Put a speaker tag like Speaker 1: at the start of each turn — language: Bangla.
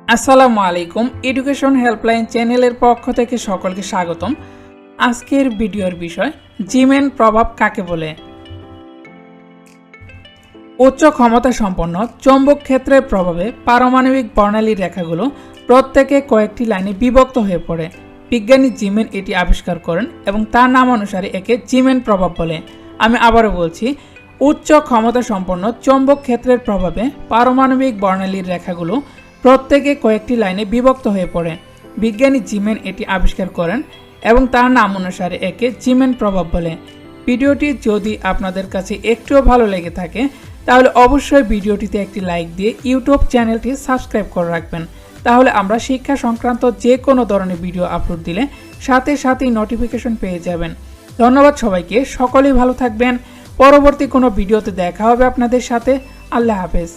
Speaker 1: আসসালামু আলাইকুম। এডুকেশন হেল্পলাইন চ্যানেলের পক্ষ থেকে সকলকে স্বাগতম। আজকের ভিডিওর বিষয় জিমেন প্রভাব কাকে বলে। উচ্চ ক্ষমতা সম্পন্ন চৌম্বক ক্ষেত্রের প্রভাবে পারমাণবিক বর্ণালীর রেখাগুলো প্রত্যেকে কয়েকটি লাইনে বিভক্ত হয়ে পড়ে। বিজ্ঞানী জিমেন এটি আবিষ্কার করেন এবং তার নাম অনুসারে একে জিমেন প্রভাব বলে। আমি আবারও বলছি, উচ্চ ক্ষমতা সম্পন্ন চৌম্বক ক্ষেত্রের প্রভাবে পারমাণবিক বর্ণালীর রেখাগুলো প্রত্যেকে কয়েকটি লাইনে বিভক্ত হয়ে পড়ে। বিজ্ঞানী জিমেন এটি আবিষ্কার করেন এবং তার নাম অনুসারে একে জিমেন প্রভাব বলে। ভিডিওটি যদি আপনাদের কাছে একটুও ভালো লেগে থাকে তাহলে অবশ্যই ভিডিওটিতে একটি লাইক দিয়ে ইউটিউব চ্যানেলটি সাবস্ক্রাইব করে রাখবেন। তাহলে আমরা শিক্ষা সংক্রান্ত যে কোনো ধরনের ভিডিও আপলোড দিলে সাথে সাথেই নোটিফিকেশন পেয়ে যাবেন। ধন্যবাদ সবাইকে, সকলেই ভালো থাকবেন। পরবর্তী কোনো ভিডিওতে দেখা হবে আপনাদের সাথে। আল্লাহ হাফেজ।